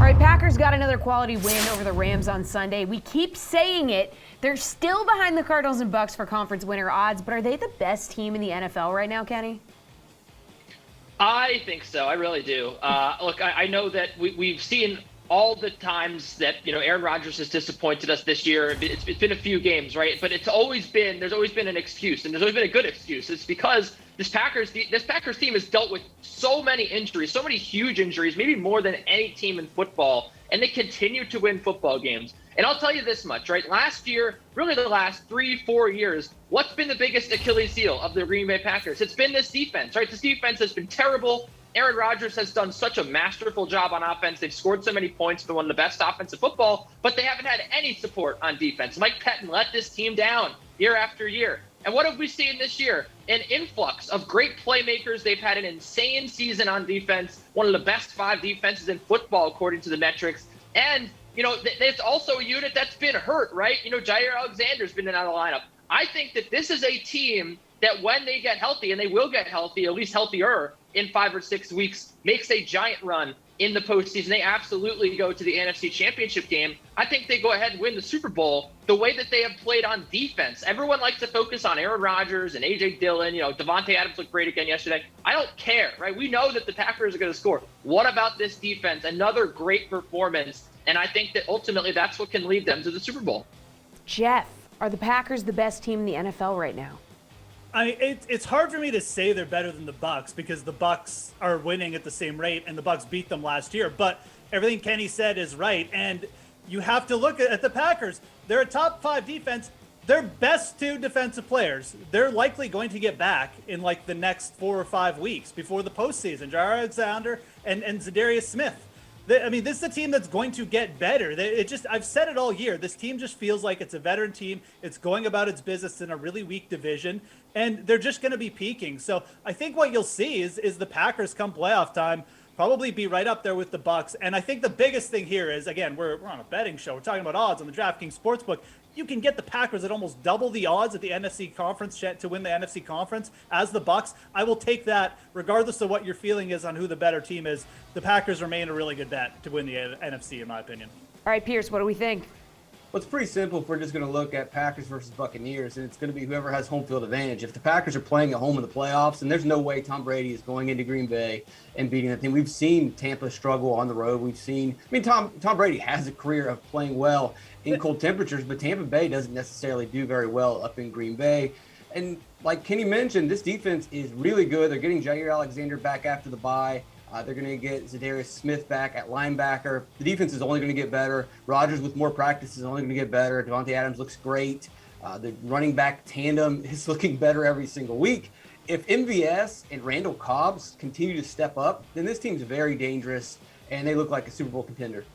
right, Packers got another quality win over the Rams on Sunday. We keep saying it. They're still behind the Cardinals and Bucs for conference winner odds, but are they the best team in the NFL right now, Kenny? I think so. I really do. Look, I know that we've seen all the times that, Aaron Rodgers has disappointed us this year. It's been a few games, right? But there's always been an excuse, and there's always been a good excuse. It's because this Packers team has dealt with so many injuries, so many huge injuries, maybe more than any team in football, and they continue to win football games. And I'll tell you this much, right? Last year, really the last 3-4 years, what's been the biggest Achilles heel of the Green Bay Packers? It's been this defense, right? This defense has been terrible. Aaron Rodgers has done such a masterful job on offense. They've scored so many points. They're one of the best offensive football, but they haven't had any support on defense. Mike Pettin let this team down year after year. And what have we seen this year? An influx of great playmakers. They've had an insane season on defense, one of the best 5 defenses in football, according to the metrics. And, it's also a unit that's been hurt, right? Jair Alexander's been in and out of the lineup. I think that this is a team that when they get healthy, and they will get healthy, at least healthier in 5 or 6 weeks, makes a giant run in the postseason. They absolutely go to the NFC Championship game. I think they go ahead and win the Super Bowl the way that they have played on defense. Everyone likes to focus on Aaron Rodgers and A.J. Dillon. Devontae Adams looked great again yesterday. I don't care, right? We know that the Packers are going to score. What about this defense? Another great performance. And I think that ultimately that's what can lead them to the Super Bowl. Jeff, are the Packers the best team in the NFL right now? It's hard for me to say they're better than the Bucs because the Bucs are winning at the same rate and the Bucs beat them last year. But everything Kenny said is right. And you have to look at the Packers. They're a top 5 defense. Their best 2 defensive players, they're likely going to get back in like the next 4 or 5 weeks before the postseason. Jair Alexander and Zadarius Smith. This is a team that's going to get better. I've said it all year. This team just feels like it's a veteran team. It's going about its business in a really weak division, and they're just going to be peaking. So I think what you'll see is the Packers come playoff time probably be right up there with the Bucs. And I think the biggest thing here is, again, we're on a betting show. We're talking about odds on the DraftKings Sportsbook. You can get the Packers at almost double the odds at the NFC Conference to win the NFC Conference as the Bucs. I will take that regardless of what your feeling is on who the better team is. The Packers remain a really good bet to win the NFC, in my opinion. All right, Pearce, what do we think? Well, it's pretty simple if we're just going to look at Packers versus Buccaneers, and it's going to be whoever has home field advantage. If the Packers are playing at home in the playoffs, then there's no way Tom Brady is going into Green Bay and beating that team. We've seen Tampa struggle on the road. Tom Brady has a career of playing well in cold temperatures, but Tampa Bay doesn't necessarily do very well up in Green Bay. And like Kenny mentioned, this defense is really good. They're getting Jair Alexander back after the bye. They're going to get Zadarius Smith back at linebacker. The defense is only going to get better. Rodgers with more practice is only going to get better. Devontae Adams looks great. The running back tandem is looking better every single week. If MVS and Randall Cobbs continue to step up, then this team's very dangerous, and they look like a Super Bowl contender.